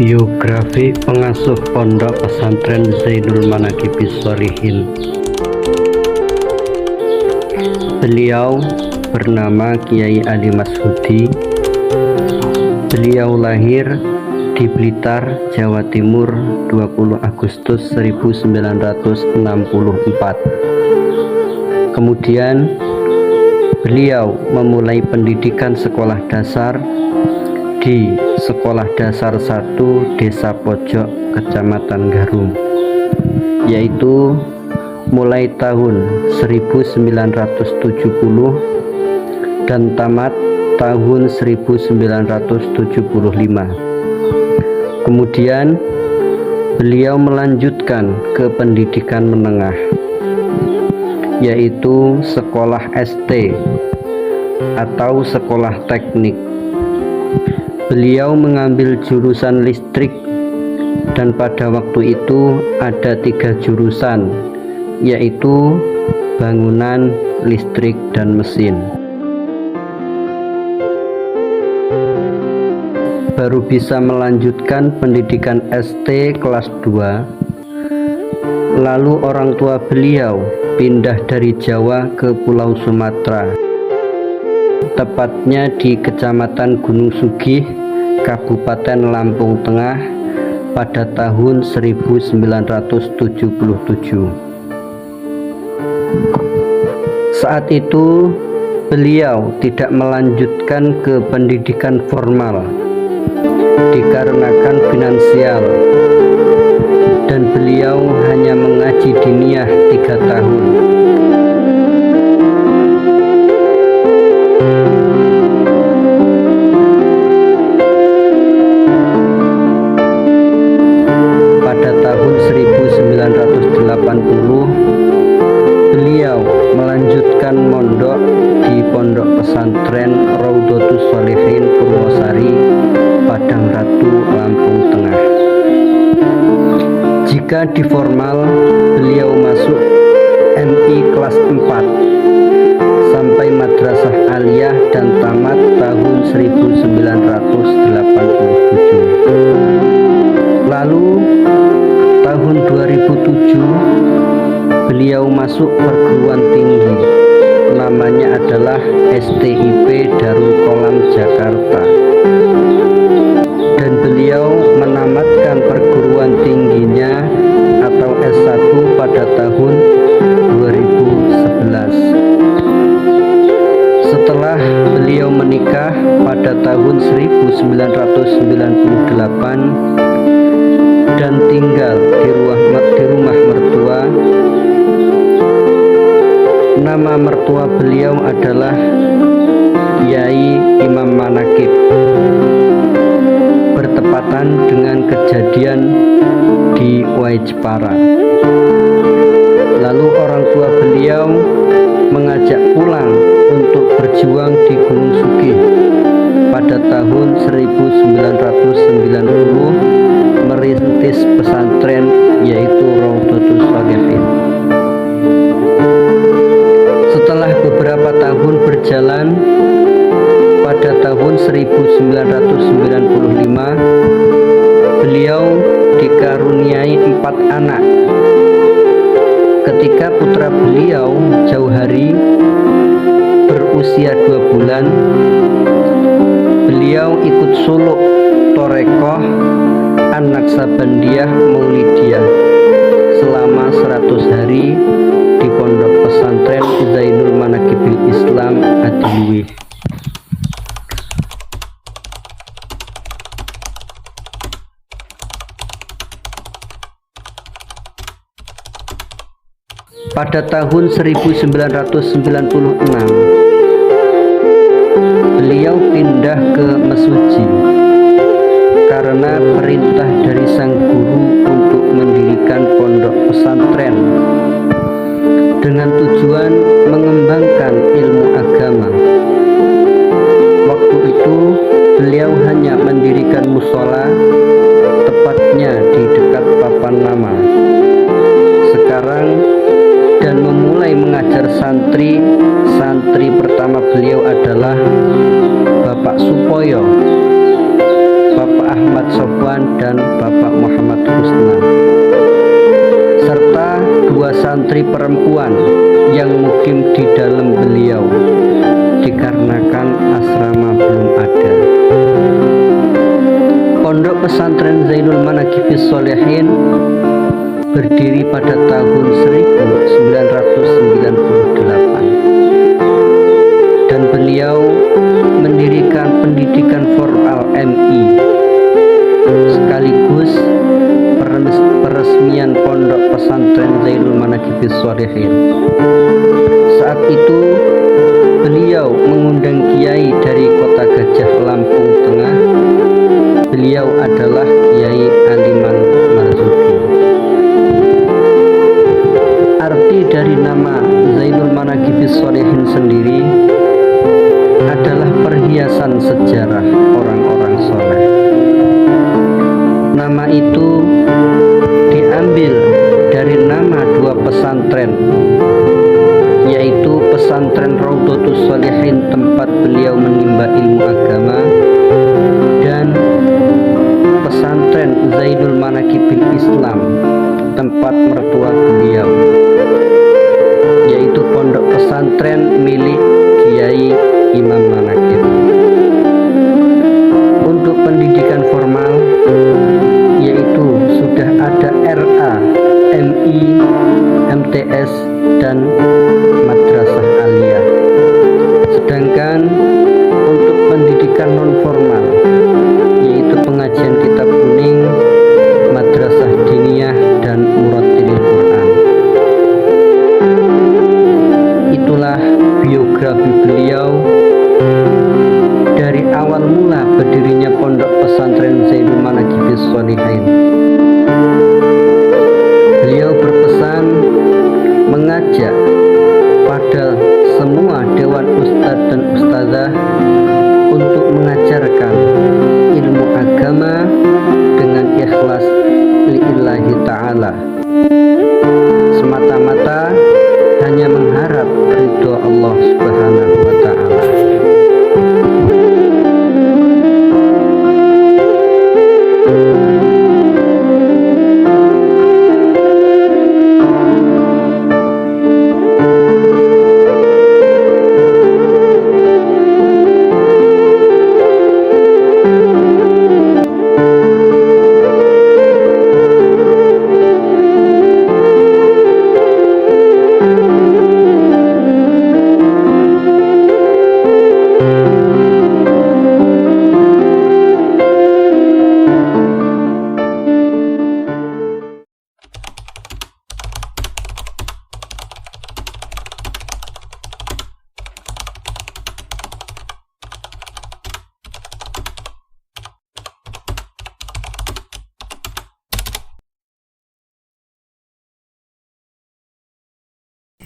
Biografi pengasuh Pondok Pesantren Zainul Manaqibis Sholihin. Beliau bernama Kiai Ali Masudi. Beliau lahir di Blitar, Jawa Timur 20 Agustus 1964. Kemudian beliau memulai pendidikan sekolah dasar di Sekolah Dasar 1 Desa Pojok, Kecamatan Garum, yaitu mulai tahun 1970 dan tamat tahun 1975. Kemudian beliau melanjutkan ke pendidikan menengah, yaitu sekolah ST atau sekolah teknik. Beliau mengambil jurusan listrik, dan pada waktu itu ada 3 jurusan, yaitu bangunan, listrik, dan mesin. Baru bisa melanjutkan pendidikan ST kelas 2. Lalu orang tua beliau pindah dari Jawa ke Pulau Sumatera, tepatnya di Kecamatan Gunung Sugih, Kabupaten Lampung Tengah pada tahun 1977. Saat itu beliau tidak melanjutkan ke pendidikan formal dikarenakan finansial, dan beliau hanya mengaji diniyah 3 tahun. Pada tahun 1980 beliau melanjutkan mondok di Pondok Pesantren Raudhatus Sholihin Purwosari, Padang Ratu, Lampung Tengah. Jika di formal, beliau masuk MI kelas 4 sampai Madrasah Aliyah dan tamat tahun 1987. Lalu tahun 2007 beliau masuk perguruan tinggi, namanya adalah STIP Darul Qolam Jakarta, dan beliau menamatkan perguruan tingginya atau S1 pada tahun 2011. Setelah beliau menikah pada tahun 1998 dan tinggal di rumah mertua. Nama mertua beliau adalah Kiai Imam Manaqib, bertepatan dengan kejadian di Waijepara. Lalu orang tua beliau mengajak pulang untuk berjuang di Gunung Sugih pada tahun 1990, merintis pesantren yaitu Raudhatus Sholihin. Setelah beberapa tahun berjalan, pada tahun 1995 beliau dikaruniai 4 anak. Ketika putra beliau Jauhari berusia 2 bulan, beliau ikut suluk Torekoh An-Naqsabandiyah Maulidiyah selama 100 hari di Pondok Pesantren Zainul Manaqibul Islam Adiluwih. Pada tahun 1996 beliau pindah ke Mesuji karena perintah dari sang guru untuk mendirikan pondok pesantren dengan tujuan mengembangkan ilmu agama. Waktu itu beliau hanya mendirikan musola, tepatnya di dekat papan nama. Sekarang dan memulai mengajar santri pertama beliau adalah Bapak Supoyo, Bapak Ahmad Sofwan dan Bapak Muhammad Husna, serta 2 santri perempuan yang mukim di dalam beliau dikarenakan asrama belum ada. Pondok Pesantren Zainul Manaqibis Sholihin berdiri pada tahun 1998 dan beliau mendirikan pendidikan formal MI sekaligus peresmian Pondok Pesantren Zainul Manaqibis Sholihin. Saat itu beliau mengundang kiai dari kota Gajah, Lampung Tengah. Beliau adalah Kiai Aliman Marzuki. Arti dari nama Zainul Manaqibis Sholihin sendiri adalah perhiasan sejarah orang-orang soleh. Nama itu diambil dari nama 2 pesantren, yaitu Pesantren Raudhatus Sholihin tempat beliau menimba ilmu agama, dan Pesantren Zainul Manaqibil Islam tempat mertua beliau, yaitu pondok pesantren milik Kiai Imam Manaqib. Untuk pendidikan formal, yaitu sudah ada RA, MI, MTS, dan Madrasah Aliyah. Sedangkan untuk pendidikan non formal, yaitu pengajian kitab kuning, Madrasah Diniyah, dan Murattilil Quran. Itulah biografi beliau dari awal mula berdirinya Pondok Pesantren Zainul Manaqibis Sholihin. Beliau berpesan mengajak pada semua dewan ustadz dan ustazah untuk mengajarkan ilmu agama dengan ikhlas lillahi ta'ala, semata-mata hanya mengharap ridho Allah Subhanahu wa ta'ala.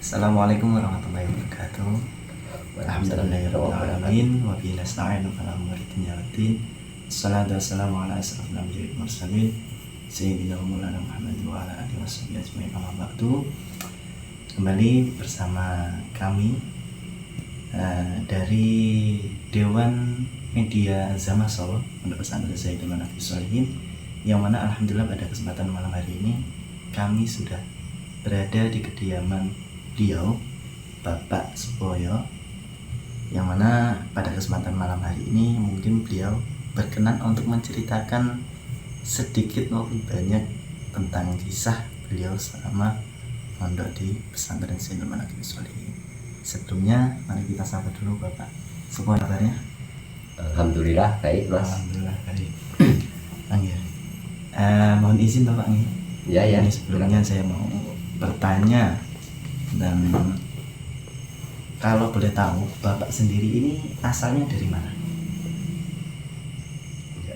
Assalamualaikum warahmatullahi wabarakatuh. Alhamdulillahirrahmanirrahim. Wa bihi nasta'inu ala umuri dunya waddin. Wassalatu wassalamu ala asyrafil anbiya'i wal mursalin sayyidina Maulana Muhammad wa ala alihi washabihi ajmain. Amma ba'du. Kembali bersama kami dari Dewan Media Zamasol Pondok Pesantren Zainul Manaqibis Sholihin, yang mana alhamdulillah pada kesempatan malam hari ini kami sudah berada di kediaman beliau, Bapak Supoyo, yang mana pada kesempatan malam hari ini mungkin beliau berkenan untuk menceritakan sedikit maupun banyak tentang kisah beliau selama mondok di Pesantren Zainul Manaqibis Sholihin. Sebelumnya mari kita sapa dulu Bapak Supoyo, kabarnya? Alhamdulillah baik, Mas. Alhamdulillah baik. Mohon izin Bapak nih. Ya. Ini sebelumnya saya mau bertanya, dan kalau boleh tahu Bapak sendiri ini asalnya dari mana?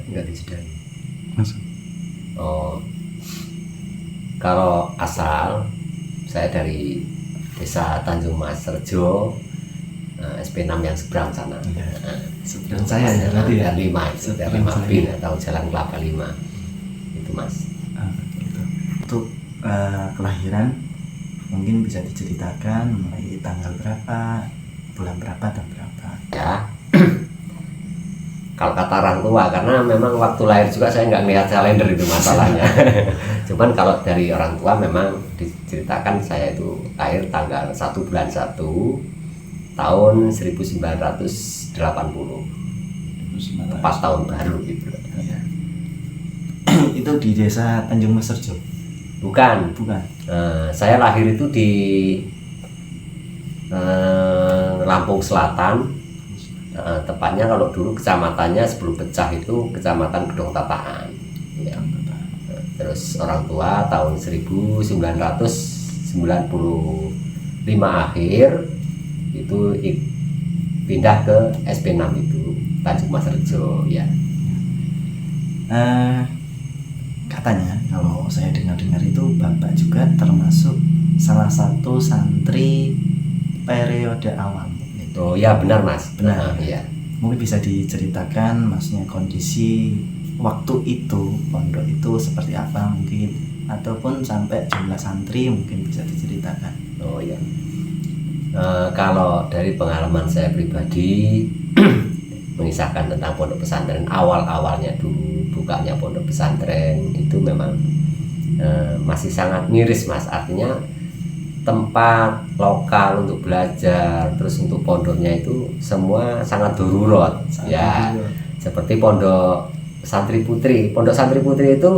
Enggak disedai. Masuk. Oh, kalau asal saya dari Desa Tanjung Mas Rejo, SP6 yang seberang sana. Ya. Seberang saya ya berarti ya. Dari 5 bin atau Jalan Kelapa 5. Itu Mas. Gitu. Untuk kelahiran mungkin bisa diceritakan mulai tanggal berapa, bulan berapa, dan berapa? Ya. kalau kata orang tua, karena memang waktu lahir juga saya nggak ngelihat kalender itu masalahnya. Cuman kalau dari orang tua memang diceritakan saya itu lahir tanggal 1 bulan 1 tahun 1980, 4 tahun baru gitu. Iya. Itu di desa Tanjung Meserjo? Bukan. Saya lahir itu di Lampung Selatan. Tepatnya kalau dulu kecamatannya sebelum pecah itu Kecamatan Gedong Tataan ya. Terus orang tua tahun 1995 akhir itu pindah ke SP6 itu Tanjung Mas Rejo ya. Katanya kalau saya dengar-dengar itu Bapak juga termasuk salah satu santri periode awal. Oh ya benar Mas. Benar. Ya. Mungkin bisa diceritakan maksudnya kondisi waktu itu pondok itu seperti apa mungkin, ataupun sampai jumlah santri mungkin bisa diceritakan. Oh ya. Kalau dari pengalaman saya pribadi mengisahkan tentang pondok pesantren awal-awalnya dulu bukanya pondok pesantren itu memang masih sangat miris Mas, artinya tempat lokal untuk belajar terus untuk pondoknya itu semua sangat darurat ya. Seperti pondok santri putri itu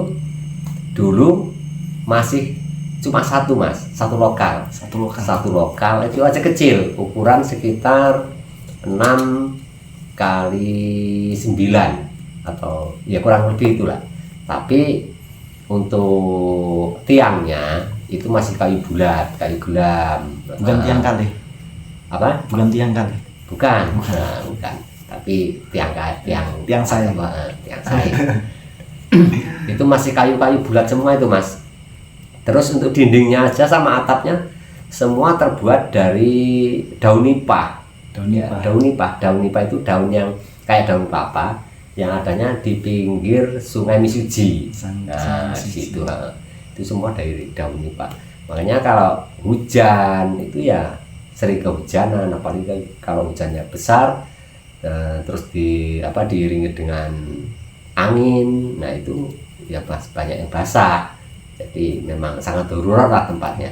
dulu masih cuma satu Mas, satu lokal itu aja kecil, ukuran sekitar 6 kali 9 atau ya kurang lebih itulah. Tapi untuk tiangnya itu masih kayu bulat, kayu gelam. Bukan tiang kali. Apa? Bukan tiang kali. Bukan. Bukan. Tapi tiang saya. Tiang saya. Itu masih kayu-kayu bulat semua itu Mas. Terus untuk dindingnya aja sama atapnya semua terbuat dari daun nipah. Daun nipah itu daun yang kayak daun kelapa yang adanya di pinggir Sungai Misuji. Nah, situ. Itu semua dari daun nipah. Makanya kalau hujan itu ya sering kehujanan, apalagi kalau hujannya besar terus diiringi dengan angin, nah itu ya banyak yang basah. Jadi memang sangat darurat lah tempatnya.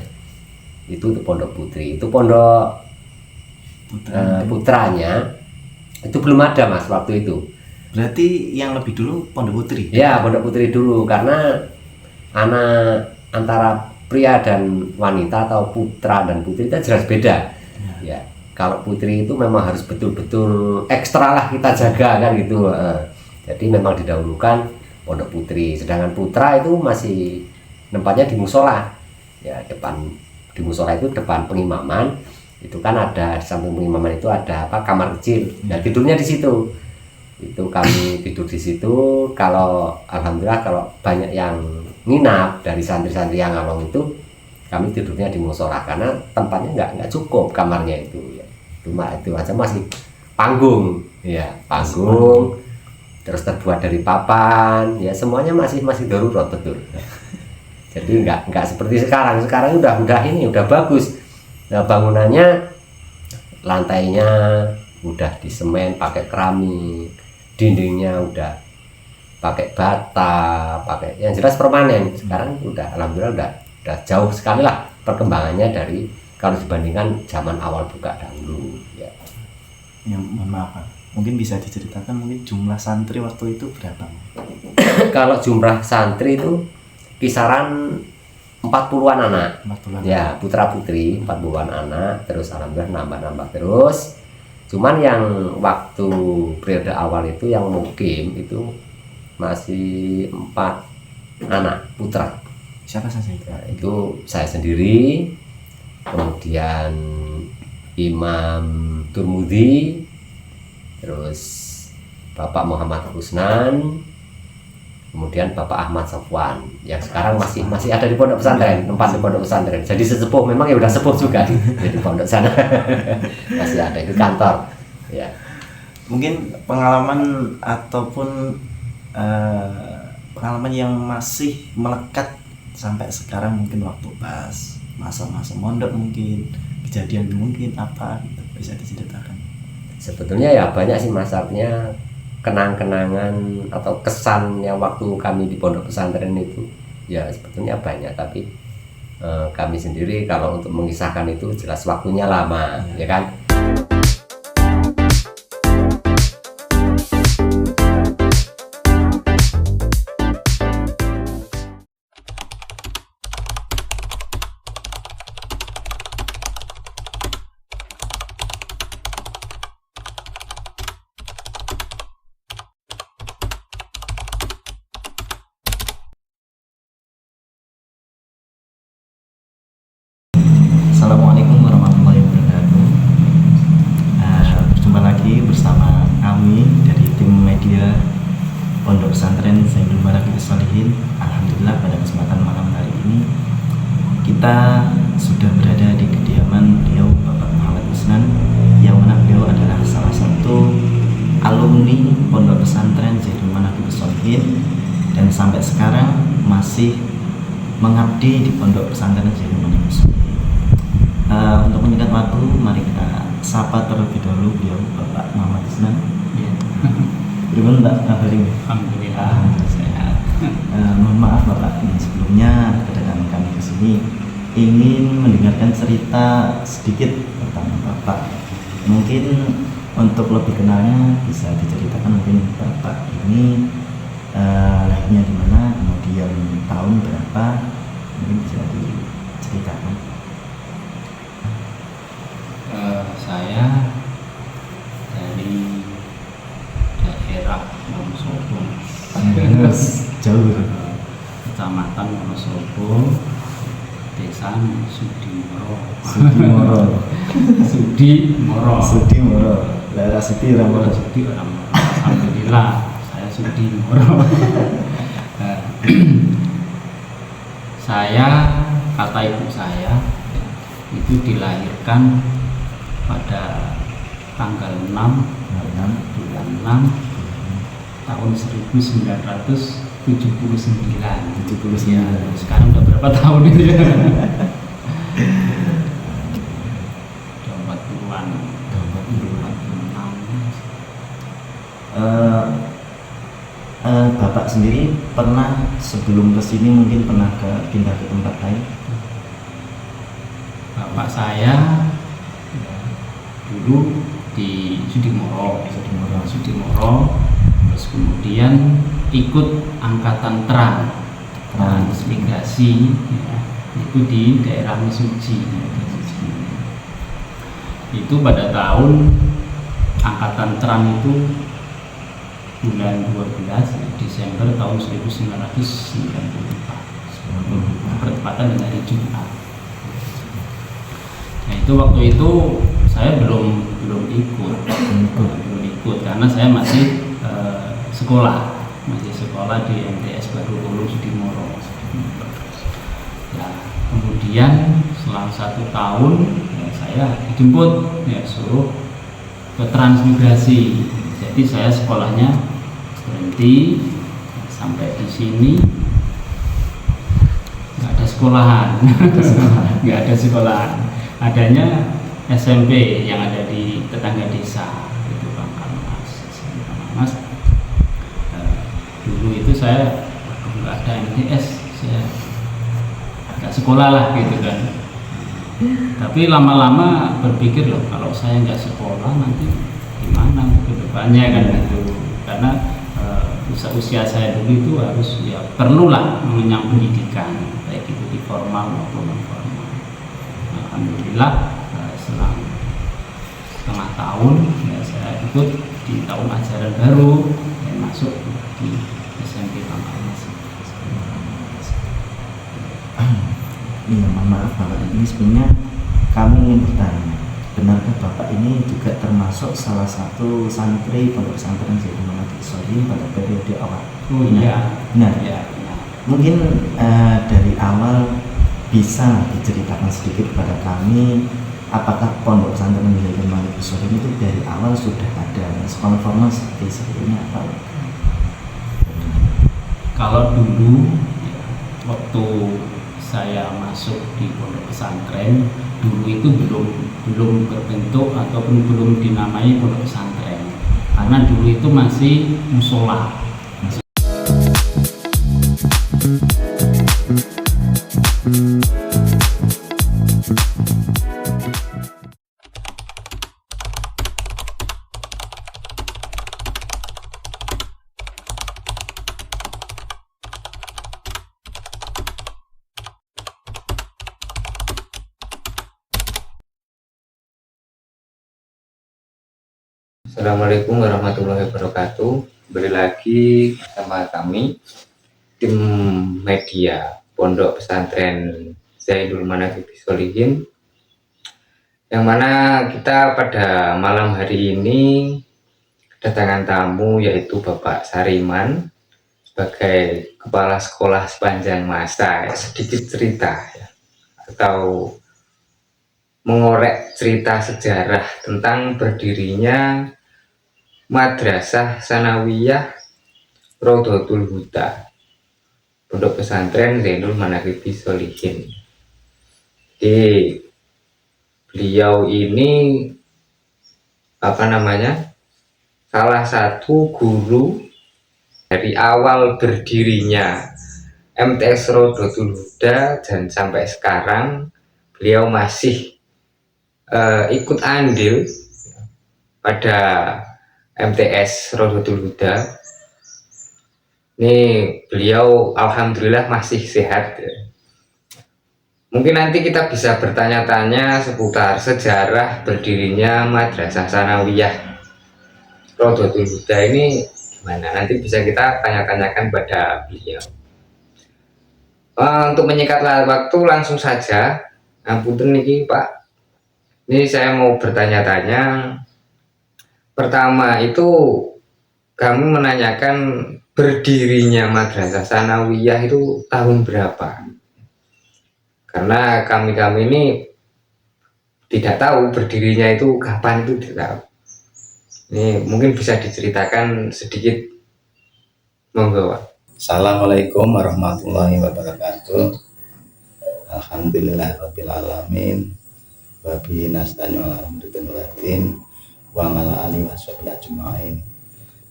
Itu untuk pondok putri. Itu pondok putranya itu belum ada Mas waktu itu. Berarti yang lebih dulu pondok putri? Ya pondok putri dulu, karena anak antara pria dan wanita atau putra dan putri itu jelas beda ya. Kalau putri itu memang harus betul-betul ekstra lah kita jaga kan gitu. Jadi memang didahulukan pondok putri, sedangkan putra itu masih tempatnya di musola ya. Di musola itu depan pengimaman itu kan ada, di samping pengimaman itu ada kamar kecil. Nah tidurnya di situ. Itu kami tidur di situ. Kalau alhamdulillah kalau banyak yang nginap dari santri-santri yang awam itu kami tidurnya di musola karena tempatnya nggak cukup kamarnya itu ya. Cuma itu aja masih panggung ya, panggung terus terbuat dari papan ya, semuanya masih darurat betul. Jadi nggak seperti sekarang udah bagus. Nah, bangunannya lantainya udah disemen pakai keramik, dindingnya udah pakai bata, pakai yang jelas permanen. Sekarang udah alhamdulillah udah jauh sekali lah perkembangannya dari kalau dibandingkan zaman awal buka dahulu ya. Yang mohon maaf Pak, mungkin bisa diceritakan mungkin jumlah santri waktu itu berapa? Kalau jumlah santri itu kisaran 40-an anak. 40-an. Ya, putra putri 40-an anak, terus alhamdulillah nambah terus. Cuman yang waktu periode awal itu yang mukim itu masih 4 anak putra. Siapa saja itu? Nah, itu saya sendiri, kemudian Imam Turmudi, terus Bapak Muhammad Rusnan, kemudian Bapak Ahmad Safwan yang sekarang masih ada di pondok pesantren, tempat di pondok pesantren. Jadi sesepuh, memang ya udah sepuh juga di pondok sana. Masih ada di kantor ya. Mungkin pengalaman ataupun pengalaman yang masih melekat sampai sekarang, mungkin waktu pas masa-masa mondok, mungkin kejadian mungkin apa gitu, bisa diceritakan? Sebetulnya ya banyak sih Mas, artinya kenang-kenangan atau kesan yang waktu kami di pondok pesantren itu ya sebetulnya banyak, tapi kami sendiri kalau untuk mengisahkan itu jelas waktunya lama, ya kan. Assalamualaikum warahmatullahi wabarakatuh. Berjumpa lagi bersama kami dari tim media Pondok Pesantren Zainul Baraqius Sholihin. Alhamdulillah pada kesempatan malam hari ini kita sudah berada di kediaman beliau Bapak Muhammad Isnan, yang mana beliau adalah salah satu alumni Pondok Pesantren Zainul Baraqius Sholihin dan sampai sekarang masih mengabdi di Pondok Pesantren Zainul Baraqius Sholihin. Untuk menyingkat waktu, mari kita sapa terlebih dahulu beliau Bapak Muhammad Isnan. Ya. Bagaimana Pak kabarnya? Alhamdulillah sehat. Mohon maaf Bapak, sebelumnya kedatangan kami ke sini ingin mendengarkan cerita sedikit tentang Bapak. Mungkin untuk lebih kenalnya bisa diceritakan mungkin Bapak ini lahirnya di mana, kemudian tahun berapa, mungkin bisa diceritakan. Saya dari daerah Wonosobo, Jauh. Kecamatan Wonosobo, Desa Sudimoro. Sudimoro. Daerah Sudi Ramoro. Sudi Ramoro. Alhamdulillah saya Sudimoro. Saya, kata ibu saya, itu dilahirkan pada tanggal 6 bulan 6 tahun 1979. Ya, sekarang udah berapa tahun itu ya? Udah 40-an. 46. Bapak sendiri pernah sebelum kesini mungkin pernah pindah ke tempat lain? Bapak saya dulu di Sudimoro, terus kemudian ikut angkatan transmigrasi, ya, itu di daerah Mesuji. Itu pada tahun angkatan tran itu bulan 12 Desember tahun 1994, bertepatan dengan hari Jumat. Nah, itu waktu itu saya belum ikut karena saya masih sekolah di MTS Baru Ulum Sudimoro. Nah, kemudian selang 1 tahun ya, saya dijemput, ya, suruh ke transmigrasi. Jadi saya sekolahnya berhenti sampai di sini, nggak ada sekolahan. Adanya SMP yang ada di tetangga desa, itu Mas. Dulu itu saya nggak ada MTS, saya nggak sekolah lah gitu kan. Tapi lama-lama berpikir loh, kalau saya nggak sekolah nanti gimana ke depannya kan gitu. Karena usia saya dulu itu harus ya perlulah mengenyam pendidikan, baik itu di formal maupun non formal. Alhamdulillah selang setengah tahun ya, saya ikut di tahun ajaran baru dan masuk di SMP Pangkalmas. Iya, maaf Bapak, ini sebenarnya kami ingin bertanya, benarkah Bapak ini juga termasuk salah satu santri Pondok Pesantren Zainul Baraqius Sholihin pada periode awal? Oh iya, benar. Ya. Mungkin dari awal bisa diceritakan sedikit kepada kami, apakah Pondok Pesantren Zainul Baraqius Sholihin itu dari awal sudah ada sekolah formal seperti ini apa? Kalau dulu ya, waktu saya masuk di pondok pesantren, dulu itu belum berbentuk ataupun belum dinamai pondok pesantren. karena dulu itu masih musola. Assalamualaikum warahmatullahi wabarakatuh. Kembali lagi bersama kami tim media Pondok Pesantren Zainul Manaqib Sholihin, yang mana kita pada malam hari ini kedatangan tamu yaitu Bapak Sariman sebagai kepala sekolah sepanjang masa. Sedikit cerita ya, atau mengorek cerita sejarah tentang berdirinya Madrasah Sanawiyah Rodotul Huda, Pondok Pesantren Zainul Manaqib Sholihin. Jadi beliau ini salah satu guru dari awal berdirinya MTS Rodotul Huda, dan sampai sekarang beliau masih ikut andil pada MTS Rodotul Huda. Ini beliau alhamdulillah masih sehat ya. Mungkin nanti kita bisa bertanya-tanya seputar sejarah berdirinya Madrasah Sanawiyah Rodotul Huda ini gimana, nanti bisa kita tanya-tanyakan pada beliau. Untuk menyingkat waktu, langsung saja. Ampun niki Pak, ini saya mau bertanya-tanya. Pertama itu kami menanyakan berdirinya Madrasah Sanawiyah itu tahun berapa? Karena kami ini tidak tahu berdirinya itu kapan, itu tidak tahu. Ini mungkin bisa diceritakan sedikit, monggo Pak. Assalamualaikum warahmatullahi wabarakatuh. Alhamdulillahirabbil alamin. Wa bihi nasta'inu ala umuri wa ala alihi washabihi ajmain.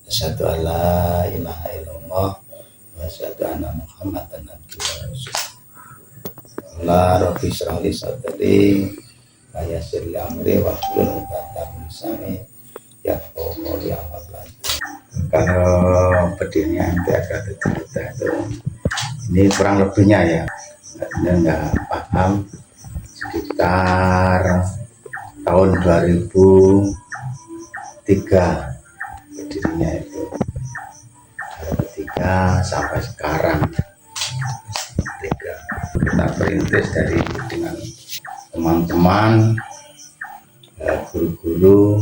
Asyhadu an la ilaha illallah wa asyhadu anna Muhammadan abduhu wa rasuluh. Allah rabbi shrah li sadri wa yassir li amri wa hlul 'uqdatam min lisani yafqahu qawli. Kalau berdirinya MTS Rodotul Huda itu, ini kurang lebihnya ya, nggak paham, sekitar tahun 2003 berdirinya itu, 2003 sampai sekarang. Kita perintis dengan teman-teman, guru-guru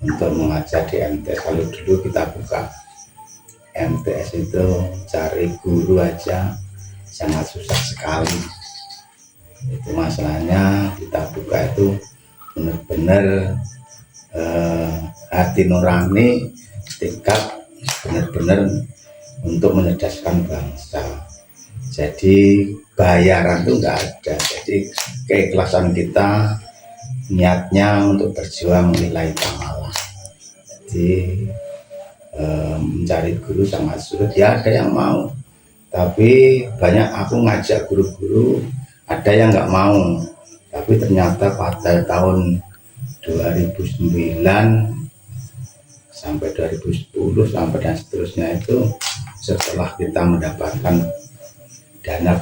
untuk mengajar di MTS. Kalau dulu kita buka MTS itu cari guru aja sangat susah sekali. Itu masalahnya, kita buka itu benar-benar hati nurani, tingkat benar-benar untuk mencerdaskan bangsa. Jadi bayaran itu enggak ada. Jadi keikhlasan kita, niatnya untuk berjuang nilai ta'ala. Jadi mencari guru sangat sulit. Ya ada yang mau, tapi banyak aku ngajak guru-guru, ada yang nggak mau. Tapi ternyata pada tahun 2009 sampai 2010 sampai dan seterusnya itu, setelah kita mendapatkan dana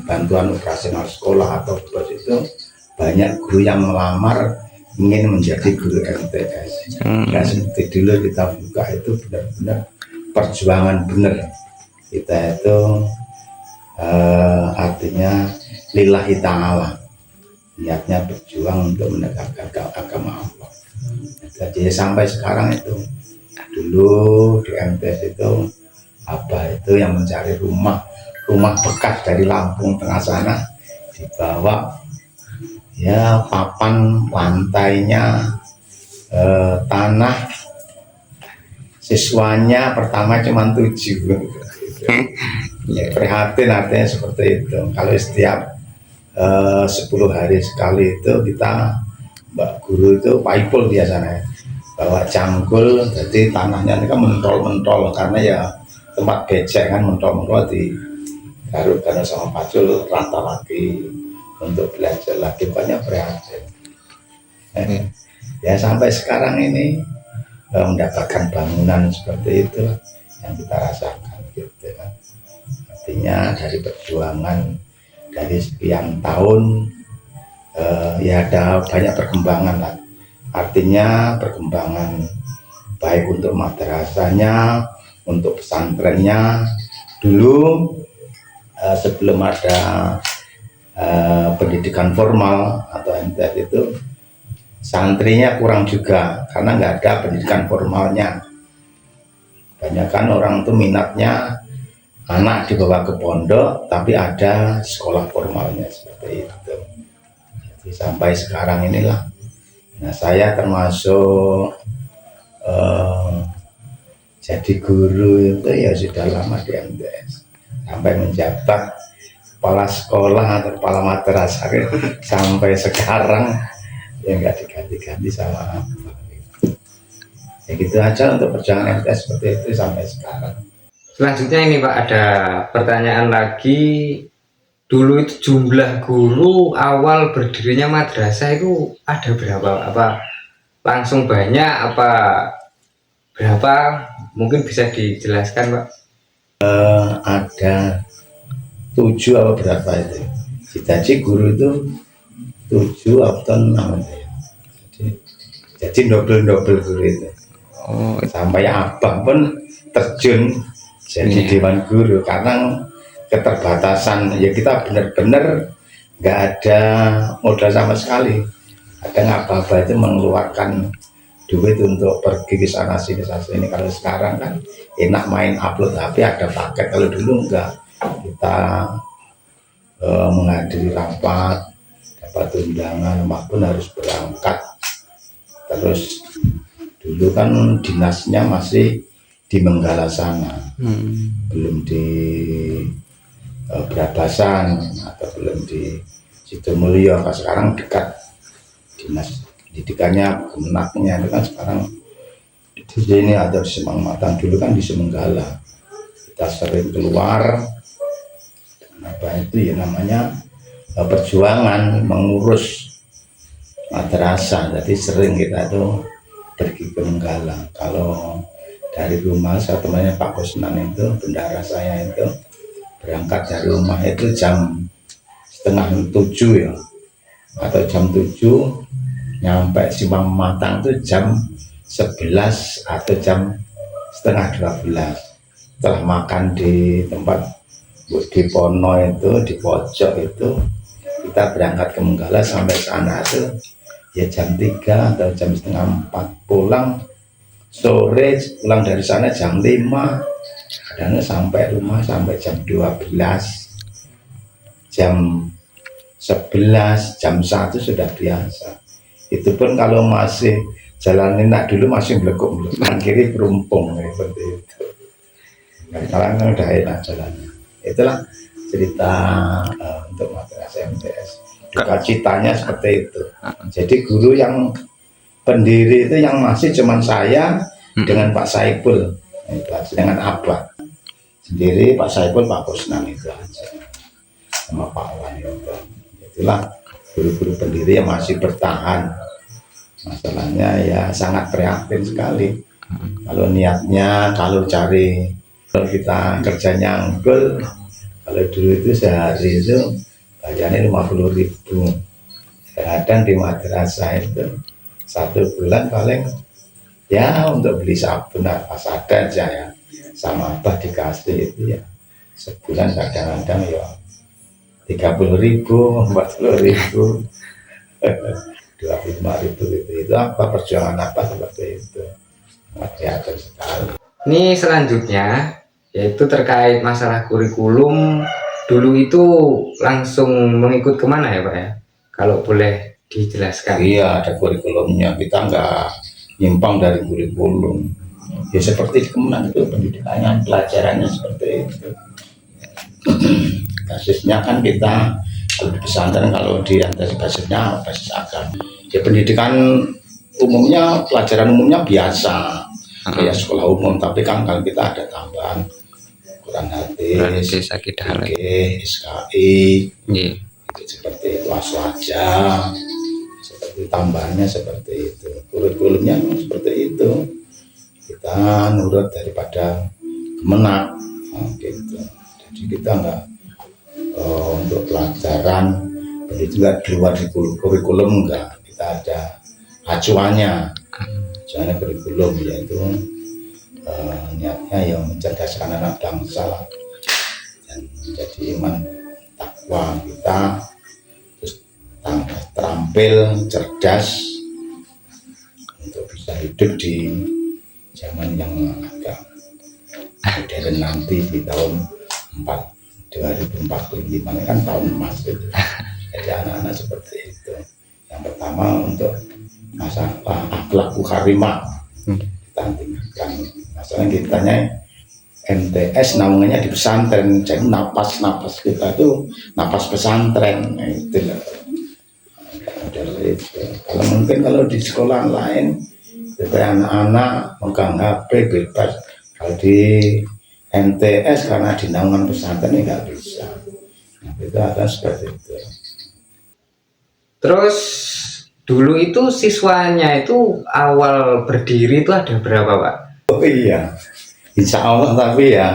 bantuan operasional sekolah atau BOS itu, banyak guru yang melamar ingin menjadi guru MTS. Nah, seperti dulu kita buka itu benar-benar perjuangan benar. Kita itu artinya lillahi ta'ala, niatnya berjuang untuk menegakkan agama Allah. Jadi sampai sekarang itu, dulu di MTS itu itu yang mencari rumah bekas dari Lampung tengah sana, dibawa ya papan lantainya tanah, siswanya pertama cuma 7. Ya, prihatin artinya seperti itu. Kalau setiap 10 hari sekali itu kita, Mbak Guru itu Pak Ipul biasanya bawa cangkul, jadi tanahnya ini kan mentol-mentol karena ya tempat becek kan mentol-mentol di garuk karena sama pacul rata lagi untuk belajar lagi banyak prihatin. Ya sampai sekarang ini mendapatkan bangunan seperti itu yang kita rasakan gitu kan. Artinya dari perjuangan dari sekian tahun ya ada banyak perkembangan lah. Artinya perkembangan baik untuk madrasahnya, untuk pesantrennya. Dulu sebelum ada pendidikan formal atau MTS itu santrinya kurang juga karena nggak ada pendidikan formalnya. Banyak kan orang tuh minatnya anak dibawa ke pondok tapi ada sekolah formalnya seperti itu. Jadi sampai sekarang inilah. Nah saya termasuk jadi guru itu ya sudah lama di MTS sampai menjabat kepala sekolah atau kepala madrasah sampai sekarang ya nggak diganti-ganti sama apa gitu. Ya gitu aja untuk perjalanan MTS seperti itu sampai sekarang. Selanjutnya ini Pak, ada pertanyaan lagi. Dulu itu jumlah guru awal berdirinya madrasah itu ada berapa? Apa langsung banyak? Apa berapa? Mungkin bisa dijelaskan Pak. Ada 7 atau berapa itu? Jadi guru itu 7 atau 6 ya. Jadi double guru itu. Sampai abang pun terjun jadi dewan guru karena keterbatasan ya kita benar-benar nggak ada modal sama sekali. Kadang apa-apa itu mengeluarkan duit untuk pergi ke sana sini. Kalau sekarang kan enak main upload HP ada paket, kalau dulu enggak, kita menghadiri rapat dapat undangan maupun harus berangkat. Terus dulu kan dinasnya masih di Menggala sana, belum di Brabasan atau belum di Sidomulyo. Sekarang dekat dinas pendidikannya Kemenaknya itu kan sekarang di sini ada Semang Matang, dulu kan di Semenggala. Kita sering keluar apa itu ya namanya perjuangan mengurus madrasah, jadi sering kita tuh pergi ke Menggala. Kalau dari rumah saya temannya Pak Kusnan itu bendahara saya itu berangkat dari rumah itu jam 6:30 ya atau jam 7, nyampe Simpang Matang itu jam 11 atau jam 11:30. Setelah makan di tempat di Pono itu di pojok itu kita berangkat ke Menggala, sampai sana itu ya jam 3 atau jam 3:30 pulang. Sore pulang dari sana jam 5, kadang sampai rumah sampai jam 12, jam 11, jam 1 sudah biasa. Itu pun kalau masih jalan enak, dulu masih belekuk kan kiri perumpung seperti itu. Nah, sekarang kan udah enak jalannya. Itulah cerita untuk madrasah MTS. Duka citanya seperti itu. Jadi guru yang pendiri itu yang masih cuman saya dengan Pak Saipul, dengan Abah sendiri, Pak Saipul, Pak Kusnan itu aja, sama Pak Wan itu. Itulah guru-guru pendiri yang masih bertahan. Masalahnya ya sangat prihatin sekali. Kalau niatnya, kalau kita kerjanya unggul, kalau dulu itu sehari itu bayarnya 50.000. Kadang di madrasah itu 1 bulan paling ya untuk beli sabun apa saja ya sama Abah dikasih itu ya sebulan kadang-kadang ya 30.000, 40.000, 25.000 itu apa perjuangan apa seperti itu. Kelihatan sekali. Ini selanjutnya yaitu terkait masalah kurikulum. Dulu itu langsung mengikut kemana ya Pak ya? Kalau boleh dijelaskan. Iya, ada kurikulumnya, kita nggak nyimpang dari kurikulum. Ya seperti di Kemenang itu pendidikannya, pelajarannya seperti itu. Basisnya kan kita kalau di pesantren, kalau di atas basisnya basis agama. Ya pendidikan umumnya pelajaran umumnya biasa kayak sekolah umum, tapi kan kalau kita ada tambahan Quran hadis, Akidah SKI, nggih. itu seperti itu, aswaja, seperti tambahannya seperti itu, kurikulumnya memang seperti itu, kita nurut daripada kemenak, gitu. Jadi kita enggak untuk pelajaran pendidikan di luar kurikulum enggak, kita ada acuannya, acuannya kurikulum, yaitu niatnya yang mencerdaskan anak bangsa dan menjadi iman takwa kita, terus terampil, cerdas untuk bisa hidup di zaman yang agak modern nanti di tahun 2045 ini kan tahun emas itu. Jadi anak-anak seperti itu. Yang pertama untuk masalah akhlak karimah kita tingkatkan. Masalah kitanya MTS namanya di pesantren, jadi napas kita itu napas pesantren, itu loh. Kalau mungkin kalau di sekolah lain, anak-anak megang HP bebas. Kalau di MTS karena di naungan pesantren ini nggak bisa. Nah, itu ada seperti itu. Terus dulu itu siswanya itu awal berdiri itu ada berapa, Pak? Oh iya, insya Allah, tapi ya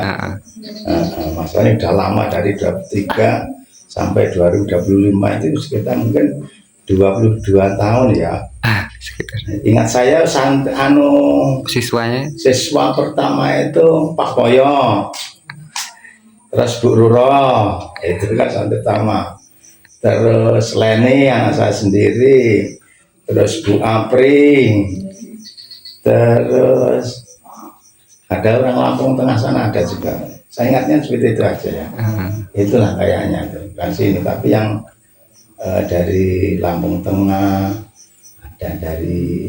masalahnya udah lama, dari 23 sampai 2025 itu sekitar mungkin 22 tahun ya. Sekitar. Ingat saya Siswanya siswa pertama itu Pak Koyo, terus Bu Ruro, itu kan santri pertama, terus Leni anak saya sendiri, terus Bu Apri, terus ada orang Lampung Tengah sana ada juga. Saya ingatnya seperti itu aja ya. Itulah kayaknya bukan sini, tapi yang dari Lampung Tengah, ada dari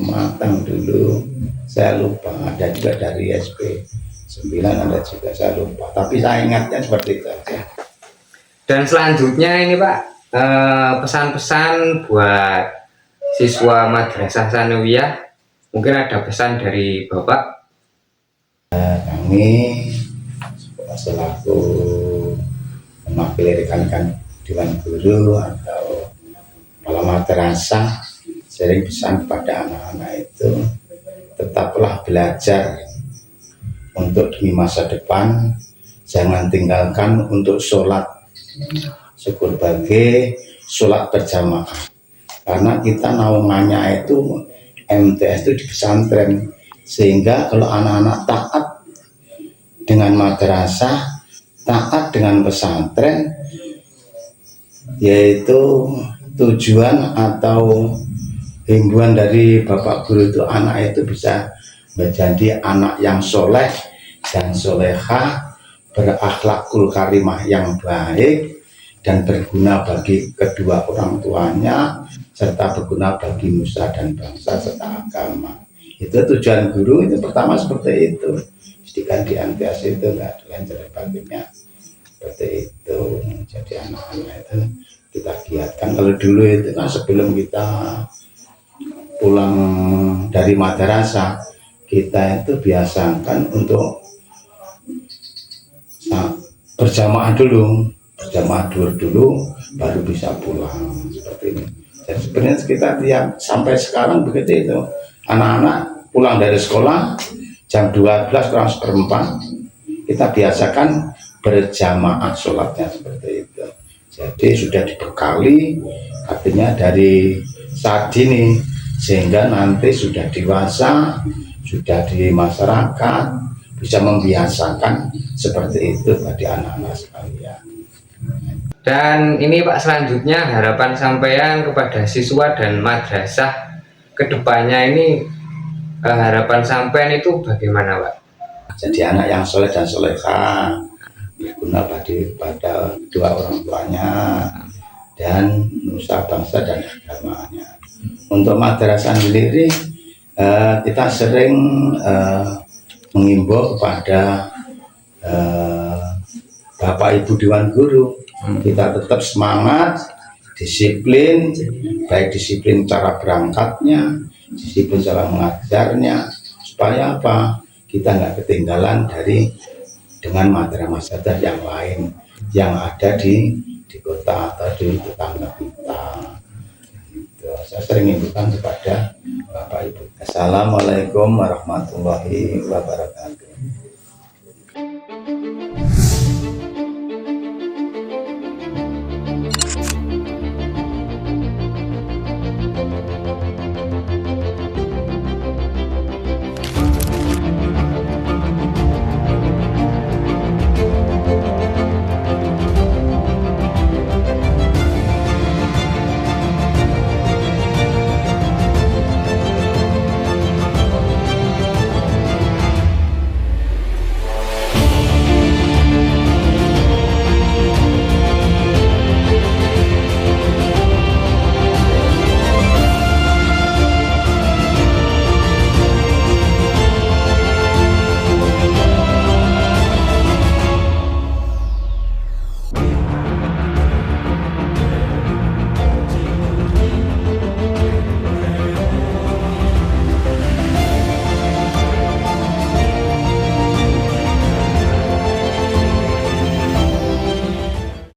Matang dulu, saya lupa, ada juga dari SP 9 ada juga, saya lupa, tapi saya ingatnya seperti itu aja. dan selanjutnya ini Pak, pesan-pesan buat siswa Madrasah Tsanawiyah, mungkin ada pesan dari Bapak. Kami selaku mewakili rekan-rekan Dewan Guru atau kepala madrasah sering pesan kepada anak-anak itu, tetaplah belajar untuk demi masa depan, jangan tinggalkan untuk sholat syukur bagi sholat berjamaah, karena kita naungannya itu MTS itu di pesantren, sehingga kalau anak-anak taat dengan madrasah, taat dengan pesantren, yaitu tujuan atau himbauan dari Bapak Guru itu, anak itu bisa menjadi anak yang soleh dan soleha, berakhlakul karimah yang baik, dan berguna bagi kedua orang tuanya, serta berguna bagi nusa dan bangsa serta agama. Itu tujuan guru itu pertama seperti itu. Pendidikan di MTS itu nggak ada lain cara baginya seperti itu. Jadi anak-anak itu kita giatkan. Kalau dulu itu kan sebelum kita pulang dari madrasah, kita itu biasakan untuk berjamaah dulu, berjamaah dulu baru bisa pulang seperti ini. Dan sebenarnya kita tiap sampai sekarang begitu itu, anak-anak pulang dari sekolah jam 12:04 kita biasakan berjamaah sholatnya seperti itu. Jadi sudah dibekali, artinya dari saat ini, sehingga nanti sudah dewasa, sudah di masyarakat, bisa membiasakan seperti itu bagi anak-anak sekalian. Dan ini Pak, selanjutnya harapan sampean kepada siswa dan madrasah kedepannya ini, harapan sampean itu bagaimana Pak? Jadi anak yang soleh dan soleha, berguna pada dua orang tuanya dan nusa bangsa dan agamanya. Untuk madrasah sendiri, kita sering mengimbau kepada Bapak Ibu Dewan Guru, kita tetap semangat, disiplin, baik disiplin cara berangkatnya, disiplin cara mengajarnya, supaya apa? Kita nggak ketinggalan dengan materi masyarakat yang lain yang ada di kota atau di tetangga kita. Gitu. Saya sering ingatkan kepada Bapak Ibu. Assalamualaikum warahmatullahi wabarakatuh.